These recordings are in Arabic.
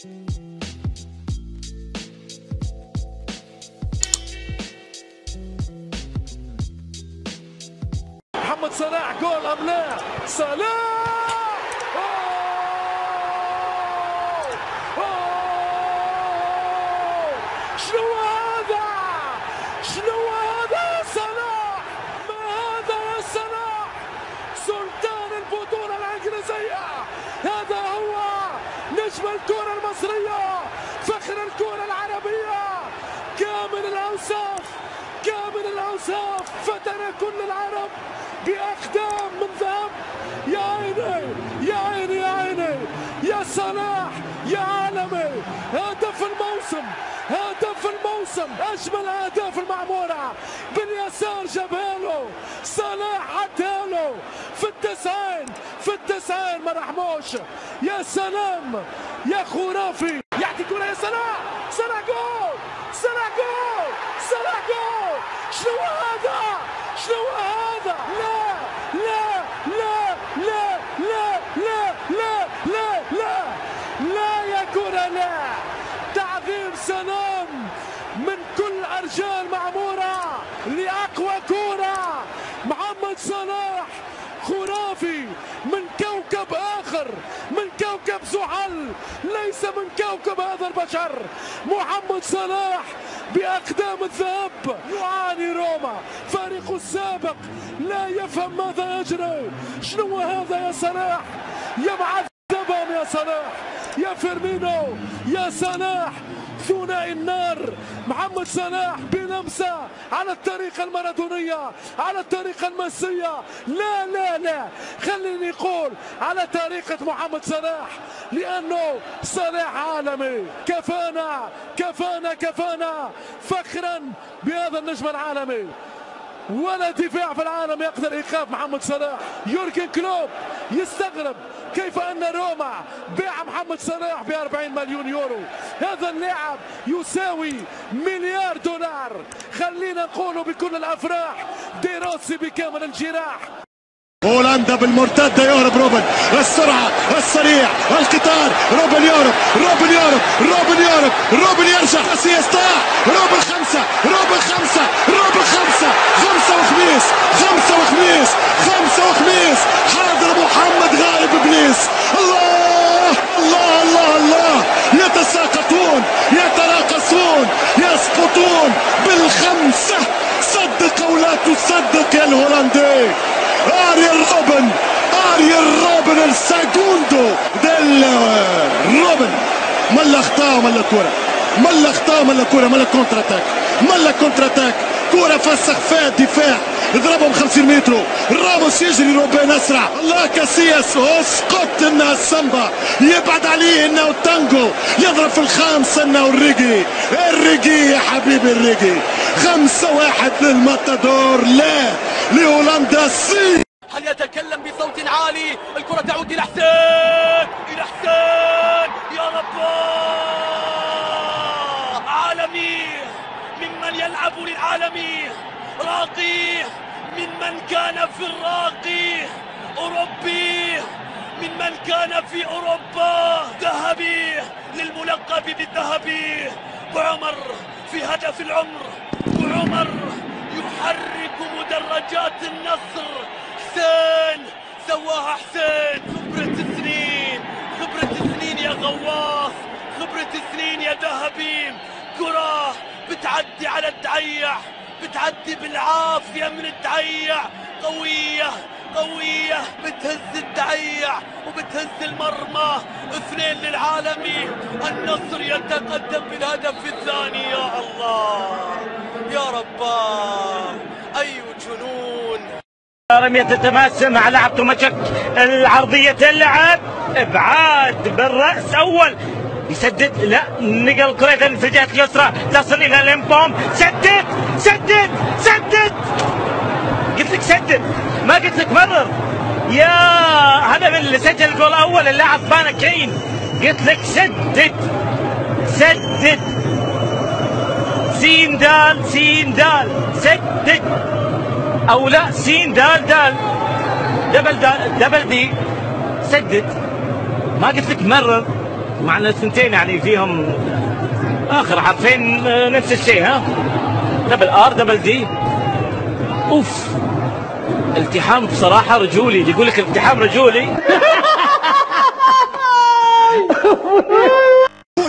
محمد صلاح جول ام لا؟ صلاح شنو هذا؟ شنو هذا يا صلاح؟ ما هذا يا صلاح؟ سلطان البطولة الإنجليزية، هذا هو نجم الكرة المصرية، فخر الكرة العربية، كامل الأوصاف، كامل الأوصاف، فترى كل العرب بأقدام من ذهب. يا عيني يا عيني يا عيني يا صلاح يا عالمي، هدف الموسم، هدف الموسم، أجمل أهداف المعمورة باليسار جابها له صلاح، عدها له في التسعين، في التسعين ما رحموش. يا سلام يا خرافي، يعطي كرة يا صلاح، صلاح جول، صلاح جول، صلاح جول. شنو هذا؟ شنو هذا؟ لا لا لا لا لا لا لا لا لا لا يا كرة لا. تعظيم سلام من كل أرجاء المعمورة لأقوى كرة. محمد صلاح خرافي، من كوكب آخر، من كوكب زحل، ليس من كوكب هذا البشر. محمد صلاح بأقدام الذهب. يعاني روما، فريقه السابق لا يفهم ماذا يجري. شنو هذا يا صلاح؟ يا معذبهم يا صلاح، يا فيرمينو، يا صلاح، ثنائي النار. محمد صلاح بلمسة على الطريقة المارادونية، على الطريقة الميسية. لا لا لا، خليني أقول على طريقة محمد صلاح، لأنه صلاح عالمي. كفانا كفانا كفانا فخرا بهذا النجم العالمي. ولا دفاع في العالم يقدر ايقاف محمد صلاح. يورجن كلوب يستغرب كيف ان روما باع محمد صلاح ب 40 مليون يورو. هذا اللاعب يساوي مليار دولار. خلينا نقوله بكل الافراح، دي روسي بكامل الجراح. هولندا بالمرتدة يهرب روبن، السرعة، السريع، القطار، روبن يهرب، روبن يهرب، روبن يهرب، روبن يرجع، يستطيع، روبن خمسة، روبن خمسة، روبن خمسة، خمسة وخميس، خمسة وخميس، خمسة وخميس، حاضر محمد غالب بنيس. الله الله الله الله، يتساقطون، يتراقصون، يسقطون بالخمسة. صدق او لا تصدق يا الهولندي. اريال روبن، اريال روبن الساجوندو ديل روبن. ملا اخطاء ملا كرة، ملا اخطاء ملا كرة، ملا كونتر اتاك، ملا كونتر اتاك، كرة فسخ فيها الدفاع، ضربهم 50 متر، راموس يجري، روبن اسرع. الله كاسياس، اسقط انها السامبا، يبعد عليه انه التانجو، يضرب في الخامسة انه الريجي، الريجي يا حبيبي الريجي. 5-1 للماتادور، لا لهولندا. هل يتكلم بصوت عالي؟ الكرة تعود إلى حسين، إلى حسين، يا رب. عالمي ممن يلعب للعالمي، راقي ممن كان في الراقي، أوروبي ممن كان في أوروبا، ذهبي للملقب بالذهبي. وعمر في هدف العمر، وعمر يحرك مدرجات النصر. حسين سواها حسين، خبرة سنين، خبرة سنين يا غواص، خبرة سنين يا ذهبي. كرة بتعدي على الدعيع، بتعدي بالعافية من الدعيع، قوية قوية، بتهز الدعيع وبتهز المرمى. 2 للعالمي، النصر يتقدم بالهدف الثاني. يا الله يا رباه، أي جنون. رمية التماس مع لاعب توماتشك، العرضية اللعب، ابعاد بالرأس اول، يسدد، لا نقل كرة في الجهة اليسرى تصل الى ليمبوم، سدد سدد سدد، قلت لك سدد ما قلت لك مرر. يا هذا من اللي سجل الجول الاول اللاعب بانا كين، قلت لك سدد سدد، سين دال سين دال، سدد او لا سين دال دال، دبل دال دبل دي، سدد ما قلت لك مرر. معنى الثنتين يعني فيهم اخر حرفين نفس الشيء. ها دبل ار دبل دي. اوف التحام بصراحه رجولي، يقول لك التحام رجولي.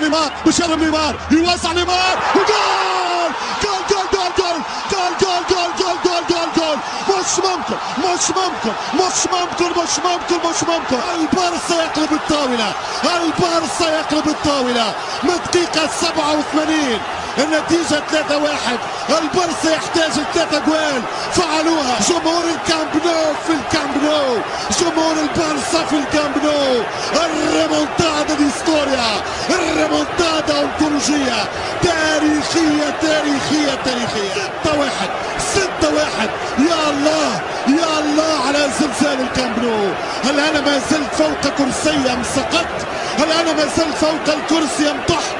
نيمار بشرم نيمار يوسع نيمار وجول جول جول جول جول جول جول جول جول جول جول جول. مش ممكن مش ممكن مش ممكن مش ممكن مش ممكن. البارسا يقلب الطاولة، البارسا يقلب الطاولة من الدقيقة 87 النتيجة 3-1. البارسا يحتاج 3 جوال فعلوها جمهور الكامب نو في الكامب نو، جمهور البارسا في الكامب نو. الريمونتادا دي ستوريا، الريمونتادا أنطولوجية تاريخية تاريخية تاريخية. 6-1 6-1. يا الله يا الله على زلزال الكامب نو. هل أنا ما زلت فوق كرسي أم سقطت؟ هل أنا ما زلت فوق الكرسي أم تحت؟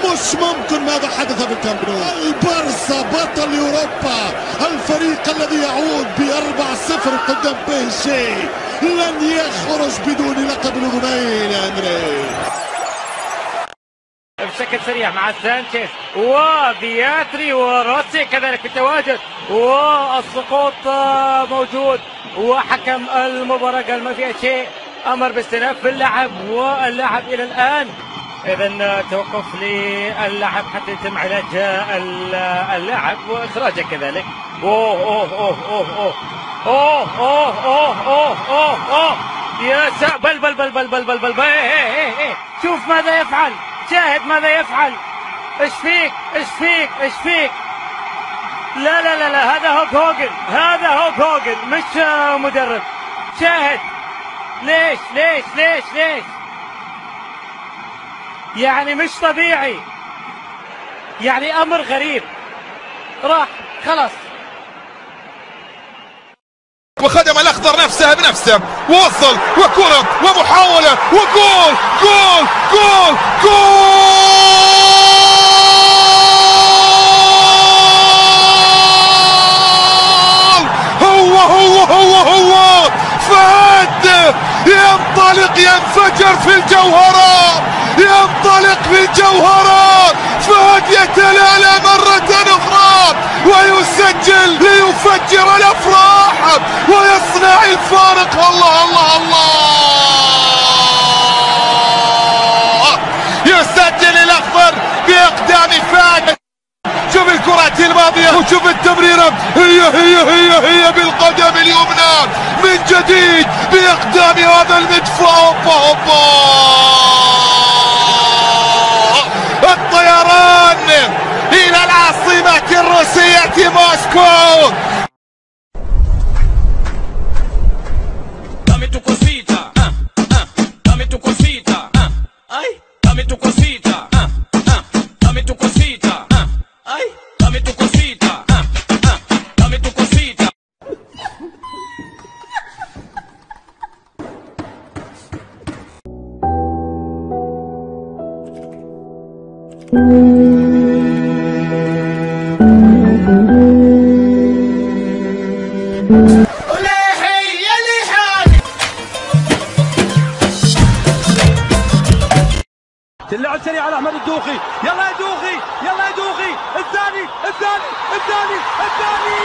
مش ممكن ماذا حدث في الكامب نو. البارسا بطل اوروبا، الفريق الذي يعود ب4-0 قدام بي اس جي لن يخرج بدون لقب الاذنين يا اندري. بشكل سريع مع سانشيز وفياتري وروسي كذلك في التواجد، والسقوط موجود، وحكم المباراة قال ما فيها شيء، امر باستئناف اللعب، واللاعب الى الان إذا توقف للاعب حتى يتم علاج اللاعب واخراجه كذلك. اوه اوه اوه اوه اوه اوه اوه اوه اوه اوه يا بل بل بل بل بل بل بل بل. شوف ماذا يفعل، شاهد ماذا يفعل. ايش فيك ايش فيك ايش فيك؟ لا لا لا لا، هذا هوك هوجن، هذا هوك هوجن مش مدرب. شاهد ليش ليش ليش ليش؟ يعني مش طبيعي، يعني امر غريب. راح خلاص وخدم الاخضر نفسها بنفسه ووصل وكرة ومحاولة وجول جول جول جول. هو فهد ينطلق ينفجر في الجوهرات، ينطلق في الجوهرات. فهد يتلالى مرة أخرى ويسجل ليفجر الأفراح ويصنع الفارق. الله الله الله، يسجل الأخضر بأقدام فهد. شوف الكرات الماضية وشوف التمريرة، هي بالقدم اليمنى من جديد بأقدام هذا المدفع. الطيران إلى العاصمة الروسية موسكو. Dame tu cosita, dame tu cosita, ay, dame tu cosita, dame tu cosita, ay, dame tu cosita, dame tu cosita. اللعب سريع على احمد الدوخي، يلا يا دوخي يلا يا دوخي. الثاني الثاني الثاني الثاني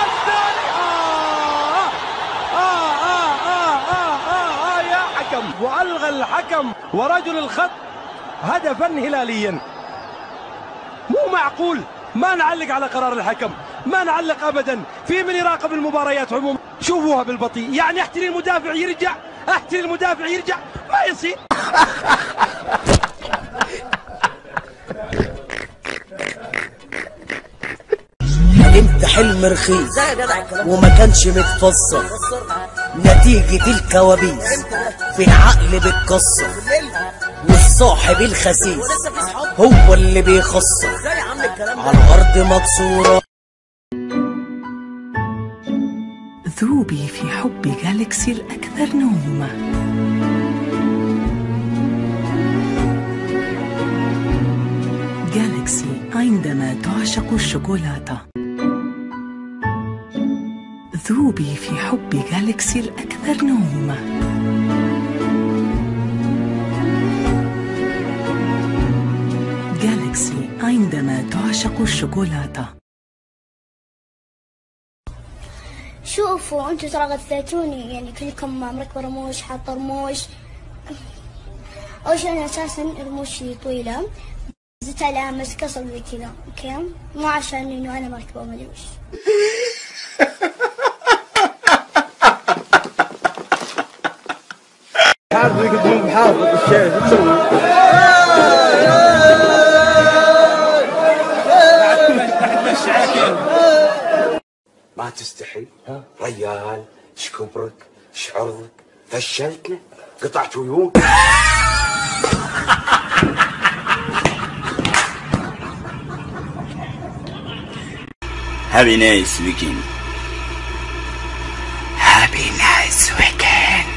الثاني. يا حكم، والغى الحكم ورجل الخط هدفا هلاليا. مو معقول، ما نعلق على قرار الحكم، ما نعلق ابدا. في من يراقب المباريات عموما شوفوها بالبطيء، يعني احتري المدافع يرجع، احتري المدافع يرجع، ما يصير. انت حلم رخيص وما كانش متفصل، نتيجة الكوابيس في العقل بتكسر، والصاحب الخسيس هو اللي بيخسر على الارض مكسورة. ذوبي في حب جالكسي الأكثر نعومة. جالكسي عندما تعشق الشوكولاتة. ذوبي في حب جالكسي الأكثر نعومة. تعشق الشوكولاتة. شوفوا انتوا ترى غثيتوني، يعني كلكم مركبة رموش حاطة رموش. اول شيء انا اساسا رموشي طويلة، زدت على امس كسر زي كذا، اوكي؟ مو عشان انه انا مركبة وما ادري وش. حافظ يقدمون بحافظ الشيء شو تسوي؟ ما تستحي ريال، ايش كبرك، ايش عرضك، فشلتنا، قطعت عيون. Have a nice weekend. Have a nice weekend.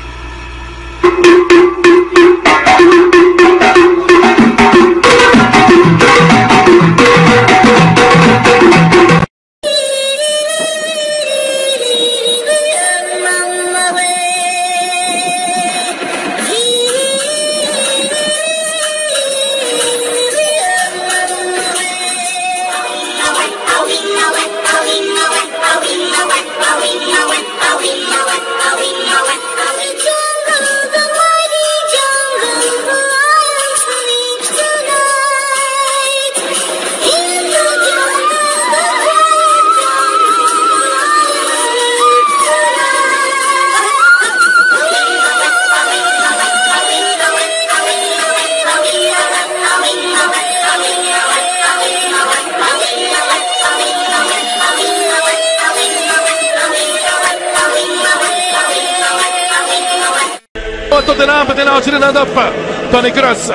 توتنهام ب 22 هدف. توني كروس،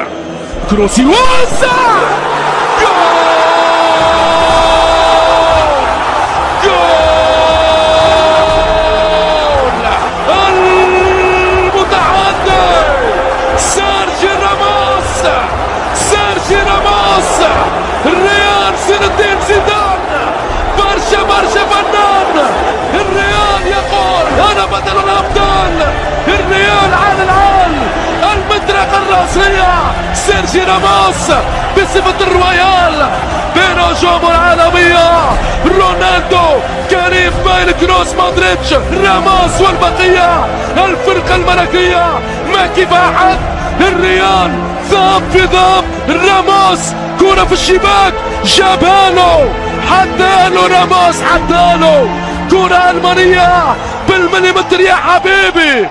كروس يوسع، جول المتحدي سيرجي راموس. سيرجي راموس، الريال زين الدين زيدان، برشا فنان. الريال يقول انا بدل الابطال، الريال على العال، المطرقة الرأسية سيرجي راموس بصفة الرويال بين هجومه العالمية. رونالدو، كريم، بايل، كروس، مودريتش، راموس والبقية، الفرقة الملكية ما كيف أحد. الريال ذهب في ذهب، راموس كرة في الشباك جابها له، حتى له راموس، حتى له كرة ألمانية بالمليمتر يا حبيبي.